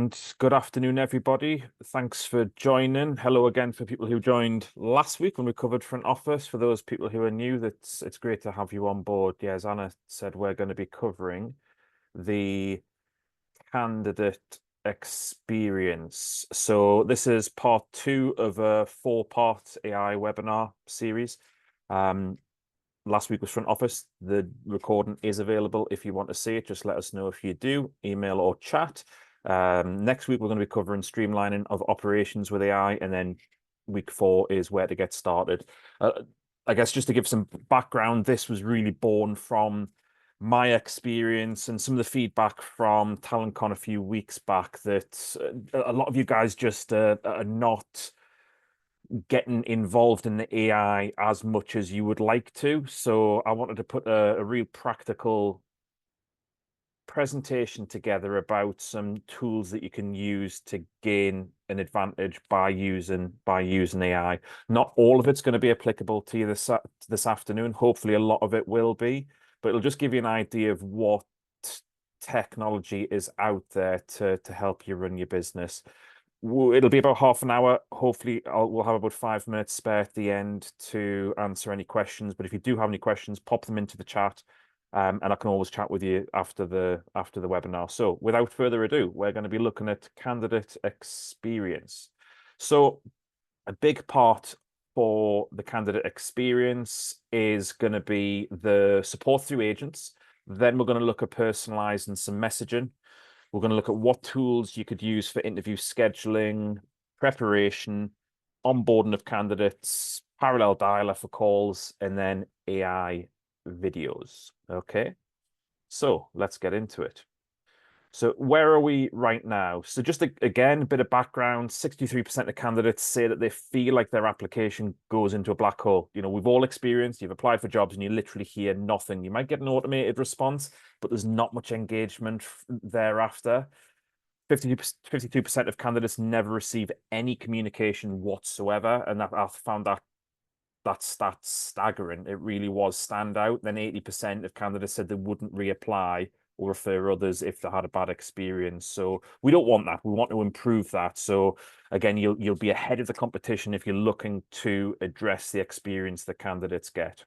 and good afternoon, everybody. Thanks for joining. Hello again for people who joined last week when we covered front office. For those people who are new, it's great to have you on board. Yeah, as Anna said, we're going to be covering the candidate experience. So this is part 2 of a 4-part AI webinar series. Last week was front office. The recording is available if you want to see it. Just let us know if you do, email or chat. Next week, we're going to be covering streamlining of operations with AI. And then week 4 is where to get started. I guess just to give some background, this was really born from my experience and some of the feedback from TalentCon a few weeks back that a lot of you guys just are not getting involved in the AI as much as you would like to. So I wanted to put a real practical presentation together about some tools that you can use to gain an advantage by using AI. Not all of it's going to be applicable to you this afternoon. Hopefully a lot of it will be, but it'll just give you an idea of what technology is out there to help you run your business. It'll be about half an hour. Hopefully, we'll have about 5 minutes spare at the end to answer any questions. But if you do have any questions, pop them into the chat, and I can always chat with you after the webinar. So, without further ado, we're going to be looking at candidate experience. So, a big part for the candidate experience is going to be the support through agents. Then we're going to look at personalizing some messaging. We're going to look at what tools you could use for interview scheduling, preparation, onboarding of candidates, parallel dialer for calls, and then AI videos. Okay, so let's get into it. So where are we right now? So just again, a bit of background, 63% of candidates say that they feel like their application goes into a black hole. You know, we've all experienced, you've applied for jobs and you literally hear nothing. You might get an automated response, but there's not much engagement thereafter. 52% of candidates never receive any communication whatsoever. And I found that stat staggering. It really was standout. Then 80% of candidates said they wouldn't reapply or refer others if they had a bad experience. So we don't want that. We want to improve that. So again, you'll be ahead of the competition if you're looking to address the experience that candidates get.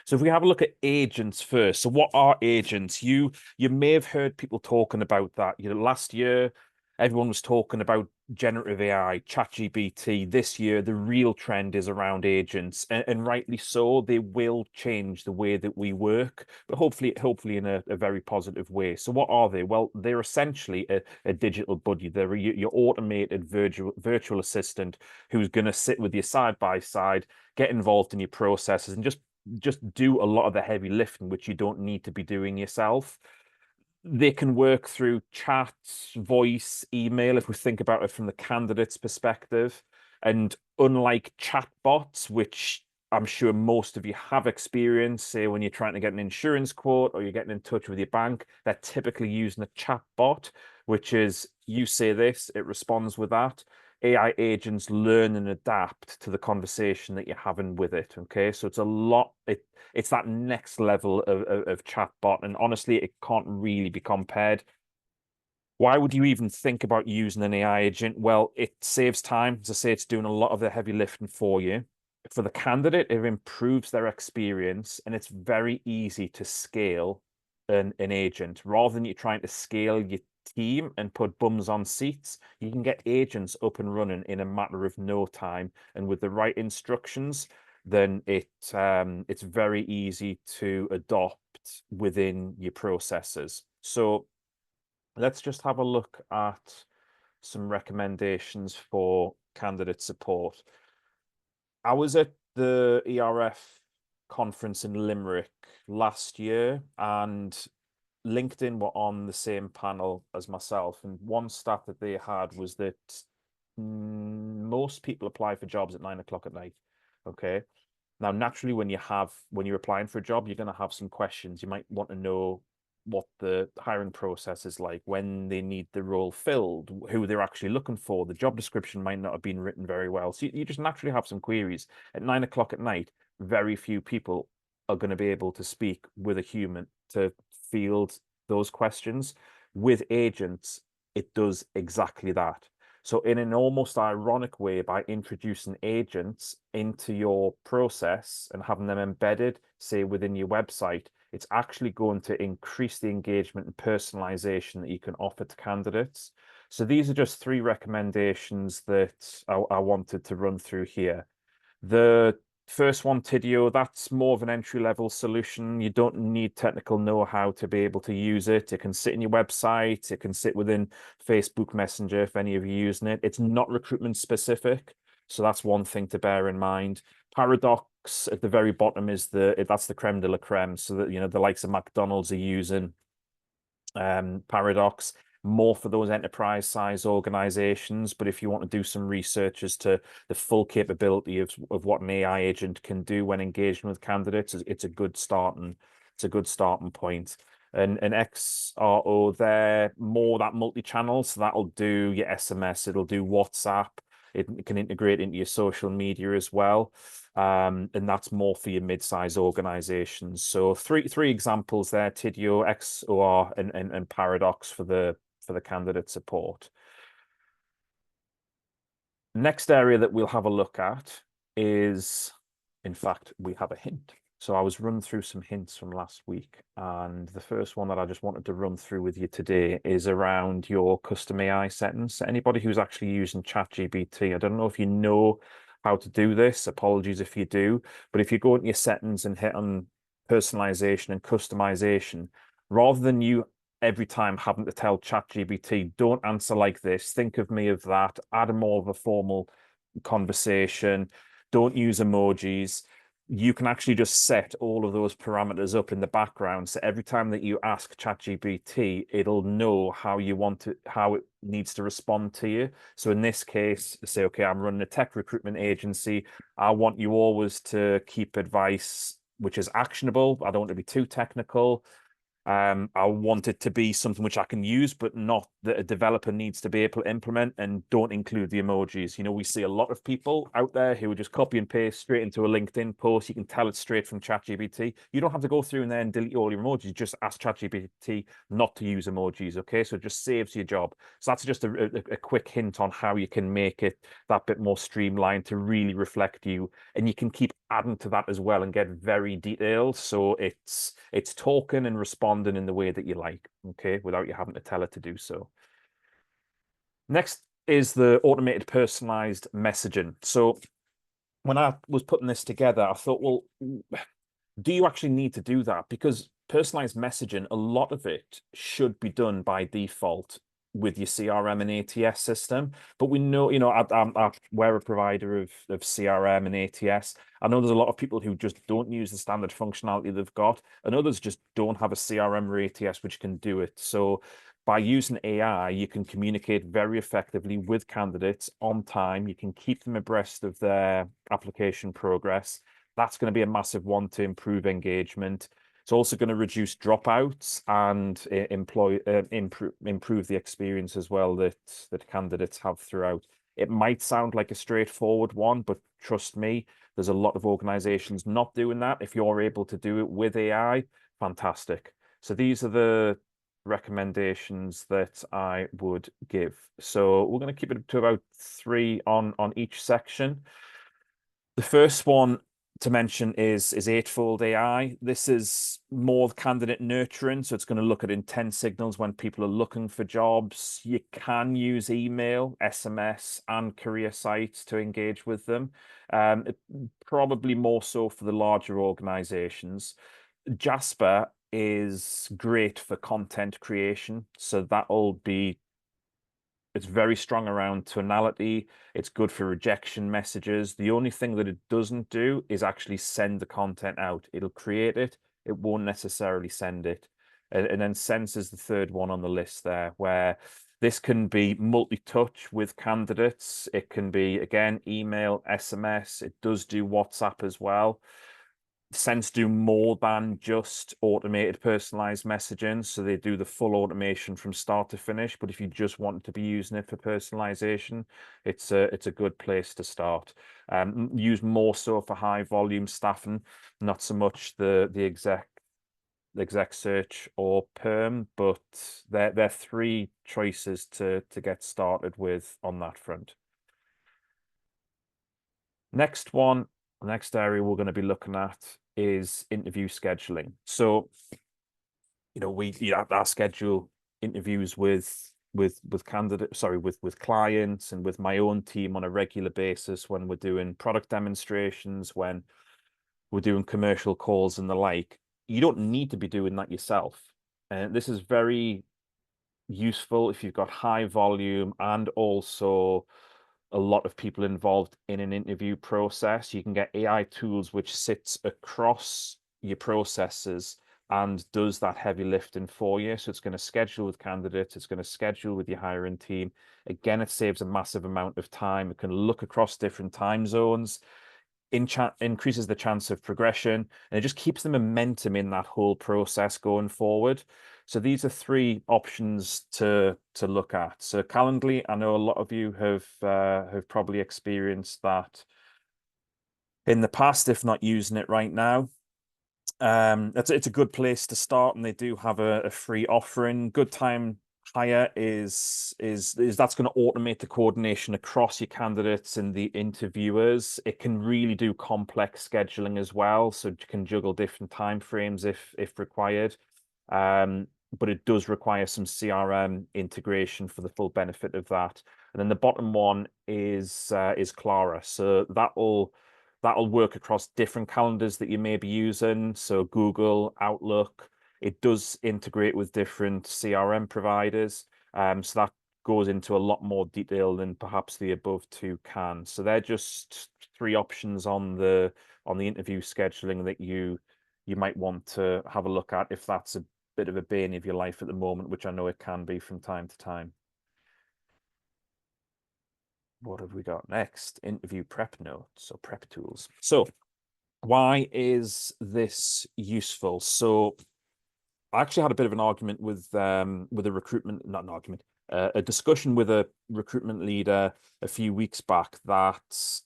So if we have a look at agents first, so what are agents? You may have heard people talking about that. You know, last year everyone was talking about generative AI, ChatGPT. This year the real trend is around agents, and rightly so. They will change the way that we work, but hopefully in a very positive way. So what are they? Well, they're essentially a digital buddy. They're your automated virtual assistant who's going to sit with you side by side, get involved in your processes, and just do a lot of the heavy lifting, which you don't need to be doing yourself. They can work through chat, voice, email, if we think about it from the candidate's perspective. And unlike chatbots, which I'm sure most of you have experienced, say when you're trying to get an insurance quote or you're getting in touch with your bank, they're typically using a chatbot, which is you say this, it responds with that. AI agents learn and adapt to the conversation that you're having with it. Okay, so it's that next level of chatbot, and honestly, it can't really be compared. Why would you even think about using an AI agent? Well, it saves time. As I say, it's doing a lot of the heavy lifting for you. For the candidate, it improves their experience, and it's very easy to scale an agent. Rather than you trying to scale your team and put bums on seats, you can get agents up and running in a matter of no time. And with the right instructions, then it's very easy to adopt within your processes. So let's just have a look at some recommendations for candidate support. I was at the ERF conference in Limerick last year, and LinkedIn were on the same panel as myself. And one stat that they had was that most people apply for jobs at 9 o'clock at night. Okay. Now, naturally, when you're applying for a job, you're going to have some questions. You might want to know what the hiring process is like, when they need the role filled, who they're actually looking for. The job description might not have been written very well. So you just naturally have some queries. At 9 o'clock at night, very few people are going to be able to speak with a human to field those questions. With agents, it does exactly that. So in an almost ironic way, by introducing agents into your process and having them embedded, say, within your website, it's actually going to increase the engagement and personalization that you can offer to candidates. So these are just three recommendations that I wanted to run through here. The first one, Tidio, that's more of an entry-level solution. You don't need technical know-how to be able to use it. It can sit in your website. It can sit within Facebook Messenger if any of you are using it. It's not recruitment specific, so that's one thing to bear in mind. Paradox at the very bottom is that's the creme de la creme. So that the likes of McDonald's are using Paradox more for those enterprise size organizations. But if you want to do some research as to the full capability of what an AI agent can do when engaging with candidates, it's a good starting point. And XRO, they're more that multi-channel, so that'll do your SMS, it'll do WhatsApp, it can integrate into your social media as well. And that's more for your mid-size organizations. So three examples there: Tidio, XOR, and Paradox for the candidate support. Next area that we'll have a look at is, in fact, we have a hint. So I was run through some hints from last week, and the first one that I just wanted to run through with you today is around your custom AI settings. So anybody who's actually using ChatGPT, I don't know if you know how to do this. Apologies if you do, but if you go into your settings and hit on personalization and customization, rather than you every time having to tell ChatGPT, don't answer like this, think of me of that, add more of a formal conversation, don't use emojis. You can actually just set all of those parameters up in the background. So every time that you ask ChatGPT, it'll know how it needs to respond to you. So in this case, say, okay, I'm running a tech recruitment agency. I want you always to keep advice which is actionable. I don't want to be too technical. I want it to be something which I can use, but not that a developer needs to be able to implement, and don't include the emojis. We see a lot of people out there who just copy and paste straight into a LinkedIn post. You can tell it's straight from ChatGPT. You don't have to go through and then delete all your emojis. Just ask ChatGPT not to use emojis, okay? So it just saves your job. So that's just a quick hint on how you can make it that bit more streamlined to really reflect you. And you can keep adding to that as well and get very detailed. So it's talking and responding in the way that you like, okay, without you having to tell it to do so. Next is the automated personalized messaging. So when I was putting this together, I thought, well, do you actually need to do that? Because personalized messaging, a lot of it should be done by default with your CRM and ATS system. But we know, we're a provider of CRM and ATS. I know there's a lot of people who just don't use the standard functionality they've got, and others just don't have a CRM or ATS which can do it. So by using AI, you can communicate very effectively with candidates on time. You can keep them abreast of their application progress. That's going to be a massive one to improve engagement. It's also going to reduce dropouts and improve the experience as well that candidates have throughout. It might sound like a straightforward one, but trust me, there's a lot of organizations not doing that. If you're able to do it with AI, fantastic. So these are the recommendations that I would give. So we're going to keep it to about 3 on each section. The first one to mention is Eightfold AI. This is more candidate nurturing, so it's going to look at intent signals when people are looking for jobs. You can use email, SMS, and career sites to engage with them. Probably more so for the larger organizations. Jasper is great for content creation, so it's very strong around tonality. It's good for rejection messages. The only thing that it doesn't do is actually send the content out. It'll create it. It won't necessarily send it. And then Sense is the third one on the list there, where this can be multi-touch with candidates. It can be, again, email, SMS. It does do WhatsApp as well. Sense do more than just automated personalized messaging, so they do the full automation from start to finish. But if you just want to be using it for personalization, it's a good place to start. Use more so for high volume staffing, not so much the exec exec search or perm, but they're three choices to get started with on that front. Next one, the next area we're going to be looking at is interview scheduling. So, we our schedule interviews with candidates, sorry, with clients and with my own team on a regular basis when we're doing product demonstrations, when we're doing commercial calls and the like. You don't need to be doing that yourself. And this is very useful if you've got high volume and also a lot of people involved in an interview process. You can get AI tools which sits across your processes and does that heavy lifting for you. So it's going to schedule with candidates, it's going to schedule with your hiring team. Again, it saves a massive amount of time. It can look across different time zones, increases the chance of progression, and it just keeps the momentum in that whole process going forward. So these are three options to look at. So Calendly, I know a lot of you have probably experienced that in the past, if not using it right now. It's a good place to start, and they do have a free offering. Good time hire is that's going to automate the coordination across your candidates and the interviewers. It can really do complex scheduling as well, so you can juggle different time frames if required. But it does require some CRM integration for the full benefit of that. And then the bottom one is Clara. So that'll work across different calendars that you may be using. So Google, Outlook. It does integrate with different CRM providers. So that goes into a lot more detail than perhaps the above two can. So they're just three options on the interview scheduling that you might want to have a look at if that's a bit of a bane of your life at the moment, which I know it can be from time to time. What have we got next? Interview prep notes or prep tools. So why is this useful? So I actually had a bit of an argument with a recruitment, not an argument, a discussion with a recruitment leader a few weeks back that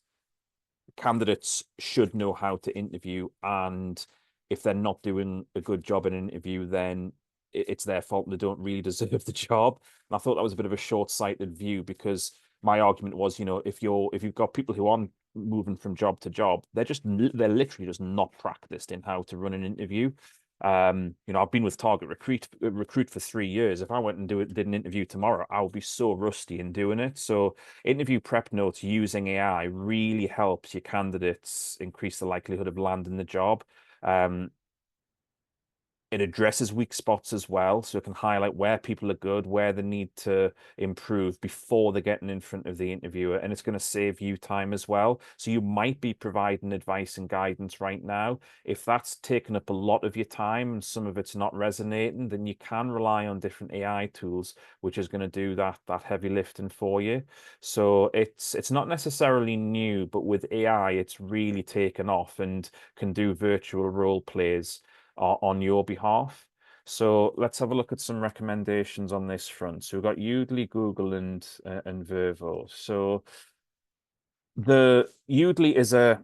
candidates should know how to interview, and if they're not doing a good job in an interview, then it's their fault and they don't really deserve the job. And I thought that was a bit of a short-sighted view, because my argument was, if you've got people who aren't moving from job to job, they're literally just not practiced in how to run an interview. I've been with TargetRecruit for 3 years. If I went and did an interview tomorrow, I would be so rusty in doing it. So interview prep notes using AI really helps your candidates increase the likelihood of landing the job. It addresses weak spots as well, so it can highlight where people are good, where they need to improve before they're getting in front of the interviewer, and it's going to save you time as well. So you might be providing advice and guidance right now. If that's taken up a lot of your time and some of it's not resonating, then you can rely on different AI tools, which is going to do that heavy lifting for you. So it's not necessarily new, but with AI, it's really taken off and can do virtual role plays on your behalf. So let's have a look at some recommendations on this front. So we've got Udly, Google, and Vervo. So the Udly is this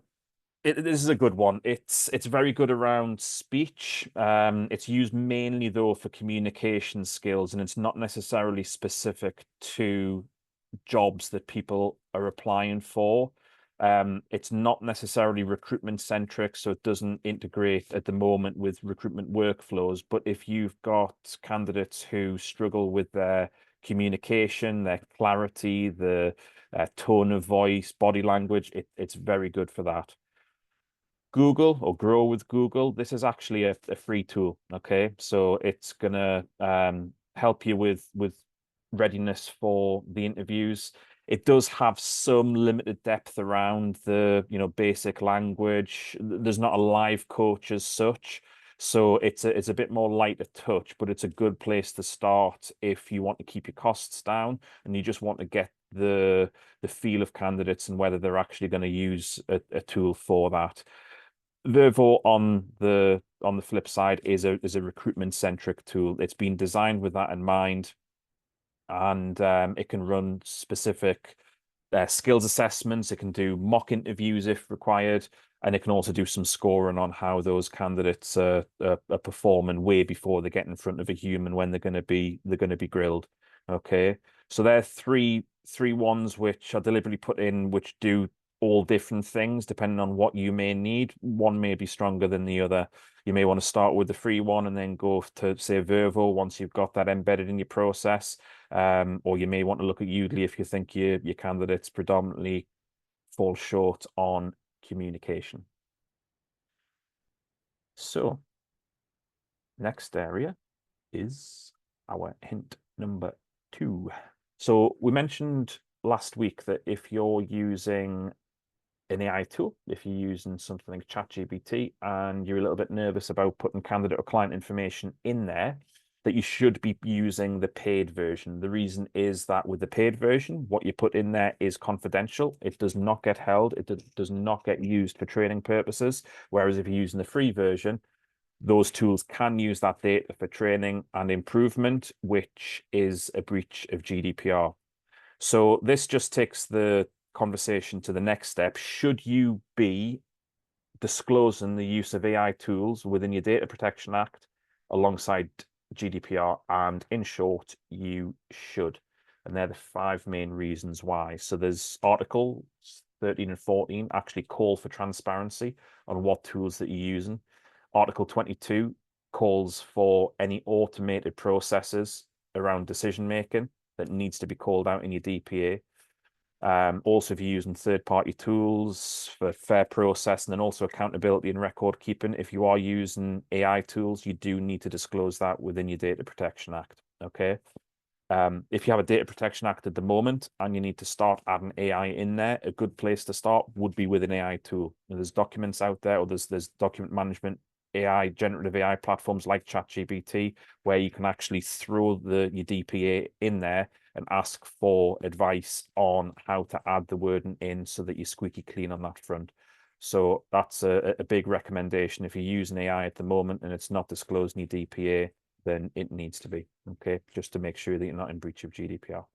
is a good one. It's very good around speech. It's used mainly though for communication skills, and it's not necessarily specific to jobs that people are applying for. It's not necessarily recruitment centric, so it doesn't integrate at the moment with recruitment workflows. But if you've got candidates who struggle with their communication, their clarity, the tone of voice, body language, it's very good for that. Google or Grow with Google, this is actually a free tool. Okay, so it's gonna help you with readiness for the interviews. It does have some limited depth around the basic language. There's not a live coach as such, so it's a bit more light of touch, but it's a good place to start if you want to keep your costs down and you just want to get the feel of candidates and whether they're actually going to use a tool for that. Vervo on the flip side is a recruitment centric tool. It's been designed with that in mind, and it can run specific skills assessments. It can do mock interviews if required, and it can also do some scoring on how those candidates are performing way before they get in front of a human when they're going to be grilled. Okay, so there are three ones which are deliberately put in, which do all different things depending on what you may need. One may be stronger than the other. You may want to start with the free one and then go to, say, Vervo once you've got that embedded in your process. Or you may want to look at Udemy if you think your candidates predominantly fall short on communication. So, next area is our hint number 2. So we mentioned last week that if you're using an AI tool, if you're using something like ChatGPT and you're a little bit nervous about putting candidate or client information in there, that you should be using the paid version. The reason is that with the paid version, what you put in there is confidential. It does not get held. It does not get used for training purposes. Whereas if you're using the free version, those tools can use that data for training and improvement, which is a breach of GDPR. So this just takes the conversation to the next step. Should you be disclosing the use of AI tools within your Data Protection Act alongside GDPR? And in short, you should. And they're the 5 main reasons why. So there's Article 13 and 14 actually call for transparency on what tools that you're using. Article 22 calls for any automated processes around decision making that needs to be called out in your DPA. Also, if you're using third-party tools for fair process, and then also accountability and record keeping, if you are using AI tools, you do need to disclose that within your Data Protection Act. Okay. If you have a Data Protection Act at the moment and you need to start adding AI in there, a good place to start would be with an AI tool. There's documents out there, or there's document management AI, generative AI platforms like ChatGPT, where you can actually throw your DPA in there and ask for advice on how to add the wording in so that you're squeaky clean on that front. So that's a big recommendation. If you're using AI at the moment and it's not disclosed in your DPA, then it needs to be, okay, just to make sure that you're not in breach of GDPR.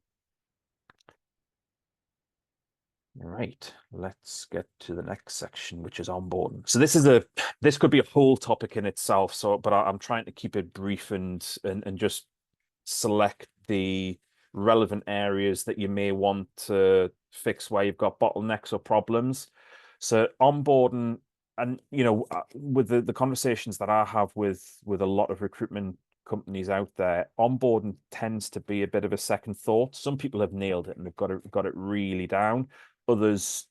All right, let's get to the next section, which is onboarding. So this could be a whole topic in itself. So, but I'm trying to keep it brief and just select the relevant areas that you may want to fix where you've got bottlenecks or problems. So onboarding, and with the conversations that I have with a lot of recruitment companies out there, onboarding tends to be a bit of a second thought. Some people have nailed it and they've got it really down. Others,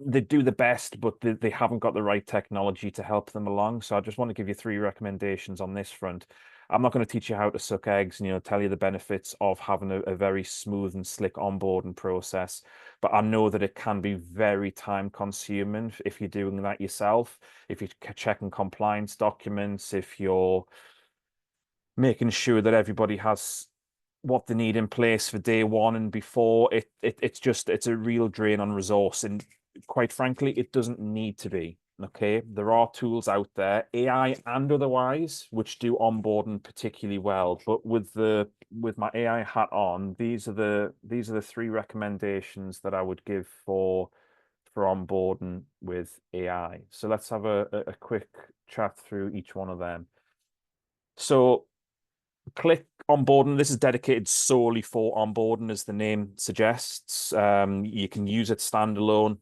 they do the best, but they haven't got the right technology to help them along. So I just want to give you 3 recommendations on this front. I'm not going to teach you how to suck eggs and tell you the benefits of having a very smooth and slick onboarding process, but I know that it can be very time consuming if you're doing that yourself, if you're checking compliance documents, if you're making sure that everybody has what they need in place for day one and before. It's a real drain on resource, and quite frankly, it doesn't need to be. Okay, there are tools out there, AI and otherwise, which do onboarding particularly well. But with my AI hat on, these are the 3 recommendations that I would give for onboarding with AI. So let's have a quick chat through each one of them. So Click onboarding. This is dedicated solely for onboarding, as the name suggests. You can use it standalone.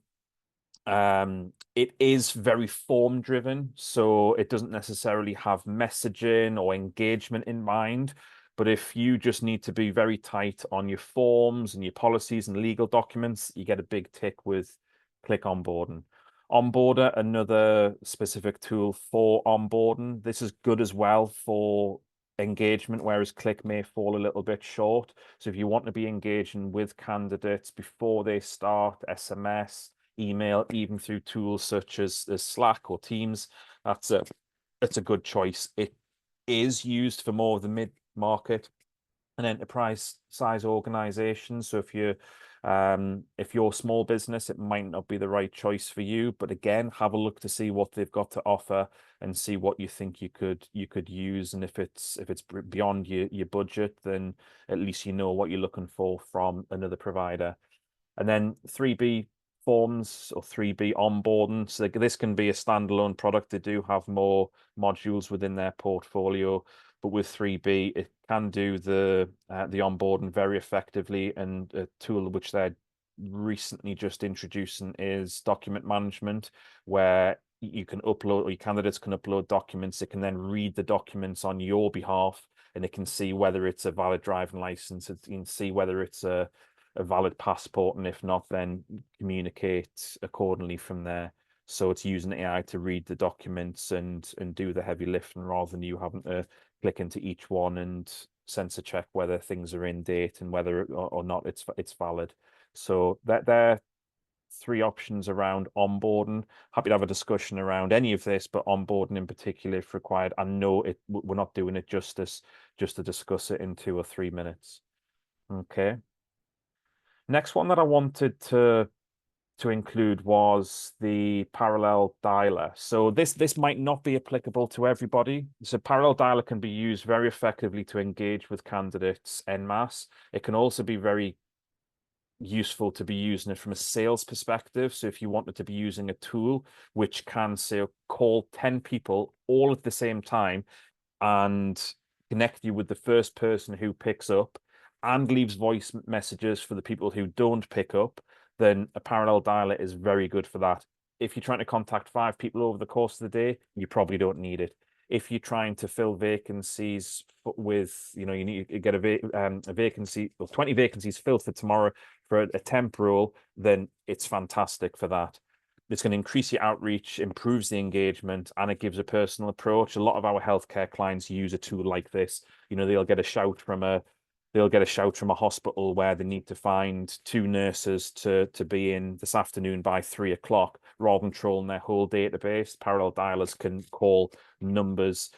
It is very form driven, so it doesn't necessarily have messaging or engagement in mind. But if you just need to be very tight on your forms and your policies and legal documents, you get a big tick with Click onboarding. Onboarder, another specific tool for onboarding. This is good as well for engagement, whereas Click may fall a little bit short. So if you want to be engaging with candidates before they start, SMS, email, even through tools such as Slack or Teams, that's a good choice. It is used for more of the mid-market and enterprise size organizations. So if you're small business, it might not be the right choice for you. But again, have a look to see what they've got to offer and see what you think you could use. And if it's beyond your budget, then at least you know what you're looking for from another provider. And then 3B forms or 3B onboarding. So this can be a standalone product. They do have more modules within their portfolio, but with 3B, it can do the onboarding very effectively. And a tool which they're recently just introducing is document management, where you can upload, or your candidates can upload documents. It can then read the documents on your behalf, and it can see whether it's a valid driving license. It can see whether it's a valid passport, and if not, then communicate accordingly from there. So it's using AI to read the documents and do the heavy lifting, rather than you having to click into each one and sensor check whether things are in date and whether or not it's valid. So they're three options around onboarding. Happy to have a discussion around any of this, but onboarding in particular, if required. I know we're not doing it justice just to discuss it in 2 or 3 minutes. Okay. Next one that I wanted to include was the parallel dialer. So this might not be applicable to everybody. So parallel dialer can be used very effectively to engage with candidates en masse. It can also be very useful to be using it from a sales perspective. So if you wanted to be using a tool which can say call 10 people all at the same time and connect you with the first person who picks up and leaves voice messages for the people who don't pick up, then a parallel dialer is very good for that. If you're trying to contact 5 people over the course of the day, you probably don't need it. If you're trying to fill vacancies with, you need to get a vacancy, or 20 vacancies filled for tomorrow for a temp role, then it's fantastic for that. It's going to increase your outreach, improves the engagement, and it gives a personal approach. A lot of our healthcare clients use a tool like this. They'll get a shout from a hospital where they need to find 2 nurses to be in this afternoon by 3 o'clock. Rather than trolling their whole database, parallel dialers can call numbers,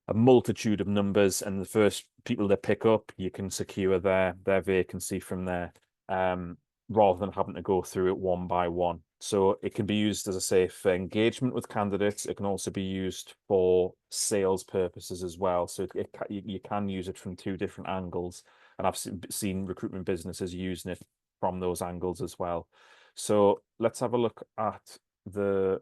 a multitude of numbers, and the first people that pick up, you can secure their vacancy from there, rather than having to go through it one by one. So it can be used, as I say, for engagement with candidates. It can also be used for sales purposes as well. So you can use it from 2 different angles, and I've seen recruitment businesses using it from those angles as well. So let's have a look at the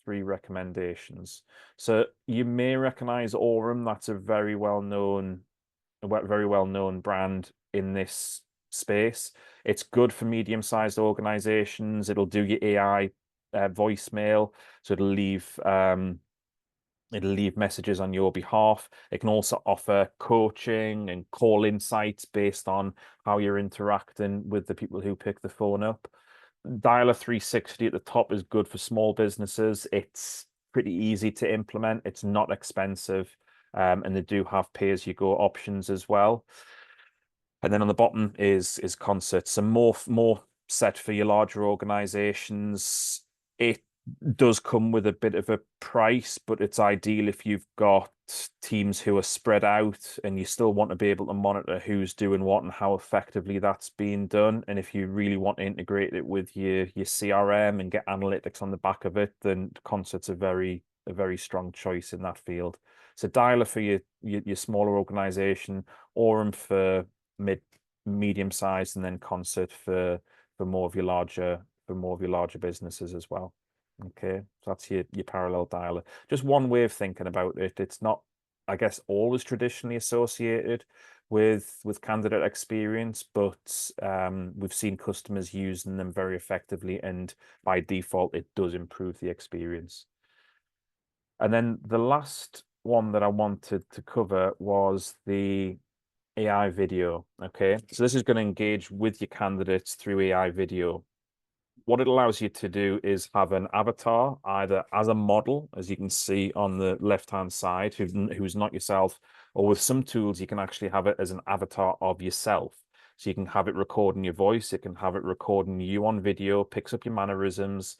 3 recommendations. So you may recognize Aurum. That's a very well-known brand in this space. It's good for medium-sized organizations. It'll do your AI voicemail, so it'll leave messages on your behalf. It can also offer coaching and call insights based on how you're interacting with the people who pick the phone up. Dialer 360 at the top is good for small businesses. It's pretty easy to implement. It's not expensive, and they do have pay-as-you-go options as well. And then on the bottom is Concert. So more set for your larger organizations. It does come with a bit of a price, but it's ideal if you've got teams who are spread out and you still want to be able to monitor who's doing what and how effectively that's being done. And if you really want to integrate it with your CRM and get analytics on the back of it, then Concert's a very strong choice in that field. So Dialer for your smaller organization, Aurum for medium sized, and then Concert for more of your larger businesses as well. Okay, so that's your parallel dialer. Just one way of thinking about it. It's not, I guess, always traditionally associated with candidate experience, but we've seen customers using them very effectively, and by default, it does improve the experience. And then the last one that I wanted to cover was the AI video. Okay, so this is going to engage with your candidates through AI video. What it allows you to do is have an avatar, either as a model, as you can see on the left-hand side, who's not yourself, or with some tools, you can actually have it as an avatar of yourself. So you can have it recording your voice, it can have it recording you on video, picks up your mannerisms.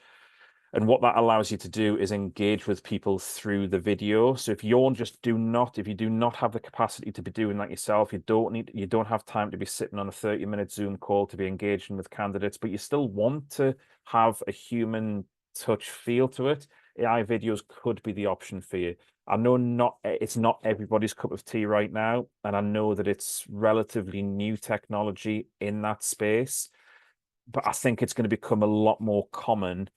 And what that allows you to do is engage with people through the video. So if you do not have the capacity to be doing that yourself, you don't have time to be sitting on a 30-minute Zoom call to be engaging with candidates, but you still want to have a human touch feel to it, AI videos could be the option for you. I know it's not everybody's cup of tea right now, and I know that it's relatively new technology in that space. but I think it's going to become a lot more common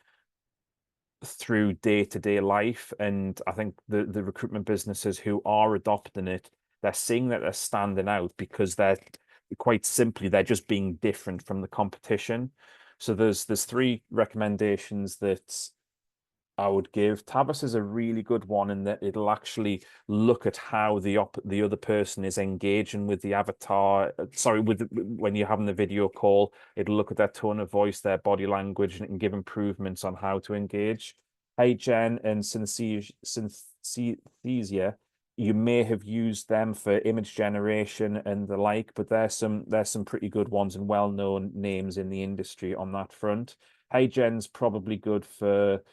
through day-to-day life. And I think the recruitment businesses who are adopting it, they're seeing that they're standing out because they're quite simply they're just being different from the competition. So there's three recommendations that I would give. Tabas is a really good one in that it'll actually look at how the other person is engaging with the avatar. Sorry, with when you're having the video call, it'll look at their tone of voice, their body language, and it can give improvements on how to engage. Hey Jen and Synthesia, you may have used them for image generation and the like, but there's some pretty good ones and well-known names in the industry on that front. Hey Jen's probably good for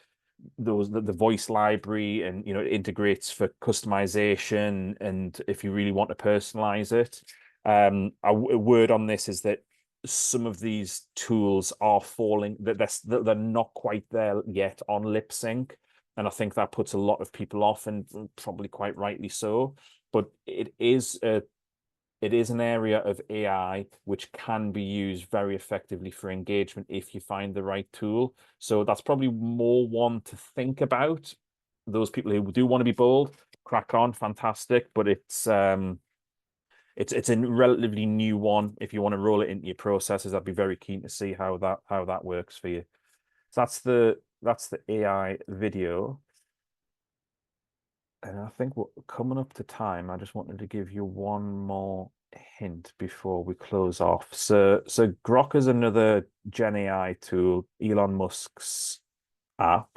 the voice library, and it integrates for customization and if you really want to personalize it. A word on this is that some of these tools are falling, that they're not quite there yet on lip sync, and I think that puts a lot of people off, and probably quite rightly so. But it is an area of AI which can be used very effectively for engagement if you find the right tool. So that's probably more one to think about. Those people who do want to be bold, crack on, fantastic. But it's a relatively new one. If you want to roll it into your processes, I'd be very keen to see how that works for you. So that's the AI video. And I think we're coming up to time. I just wanted to give you one more hint before we close off. So Grok is another Gen AI tool, Elon Musk's app.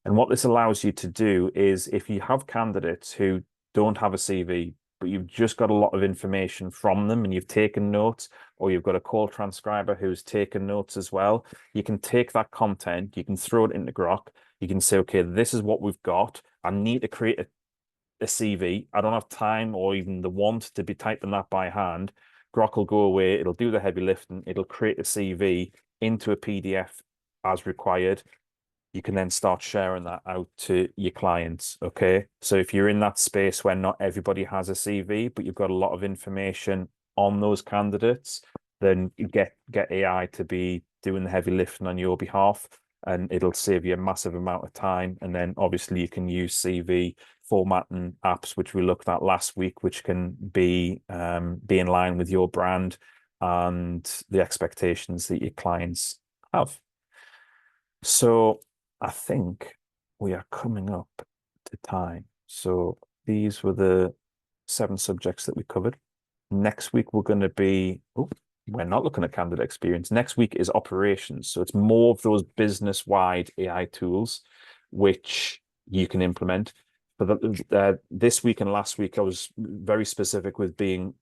And what this allows you to do is if you have candidates who don't have a CV, but you've just got a lot of information from them and you've taken notes, or you've got a call transcriber who's taken notes as well, you can take that content, you can throw it into Grok, you can say, okay, this is what we've got. I need to create a CV. I don't have time or even the want to be typing that by hand. Grok will go away. It'll do the heavy lifting. It'll create a CV into a PDF as required. You can then start sharing that out to your clients. Okay. So if you're in that space where not everybody has a CV, but you've got a lot of information on those candidates, then you get AI to be doing the heavy lifting on your behalf, and it'll save you a massive amount of time. And then obviously you can use CV formatting apps, which we looked at last week, which can be in line with your brand and the expectations that your clients have. So I think we are coming up to time. So these were the 7 subjects that we covered. Next week, we're going to be, we're not looking at candidate experience. Next week is operations. So it's more of those business-wide AI tools, which you can implement. But this week and last week, I was very specific with being,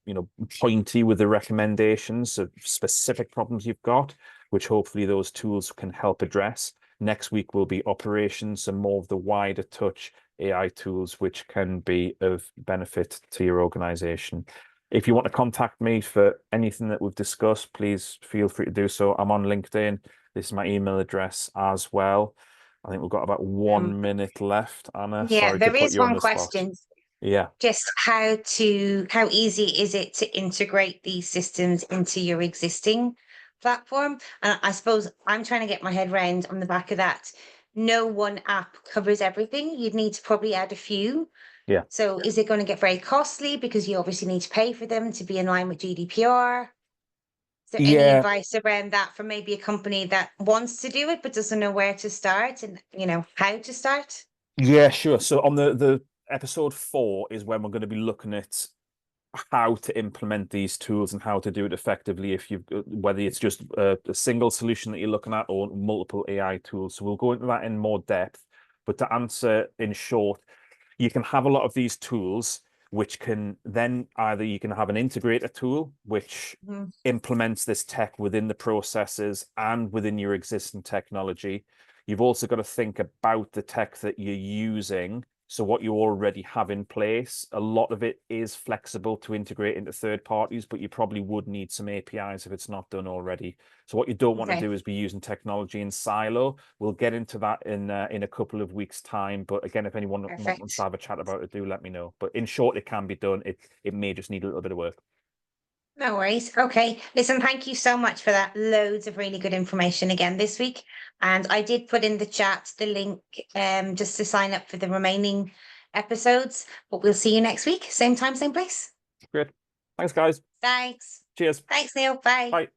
pointy with the recommendations of specific problems you've got, which hopefully those tools can help address. Next week will be operations and more of the wider touch AI tools, which can be of benefit to your organization. If you want to contact me for anything that we've discussed, please feel free to do so. I'm on LinkedIn. This is my email address as well. I think we've got about 1 minute left, Anna. Yeah, Sorry to there put is you on one the spot. question. Yeah. Just how easy is it to integrate these systems into your existing platform? And I suppose I'm trying to get my head around on the back of that. No one app covers everything. You'd need to probably add a few. Yeah. So is it going to get very costly because you obviously need to pay for them to be in line with GDPR? Is there any Yeah. advice around that from maybe a company that wants to do it but doesn't know where to start and how to start? Yeah, sure. So on the episode 4 is when we're going to be looking at how to implement these tools and how to do it effectively, if you've whether it's just a single solution that you're looking at or multiple AI tools. So we'll go into that in more depth. But to answer in short, you can have a lot of these tools which can then either you can have an integrator tool which Mhm. implements this tech within the processes and within your existing technology. You've also got to think about the tech that you're using. So what you already have in place, a lot of it is flexible to integrate into third parties, but you probably would need some APIs if it's not done already. So what you don't want to Okay, do is be using technology in silo. We'll get into that in a couple of weeks' time. But again, if anyone wants to perfect. have a chat about it, do let me know. But in short, it can be done. It may just need a little bit of work. No worries. Okay. Listen, thank you so much for that. Loads of really good information again this week. And I did put in the chat the link just to sign up for the remaining episodes. But we'll see you next week. Same time, same place. Great. Thanks, guys. Thanks. Cheers. Thanks, Neil. Bye. Bye.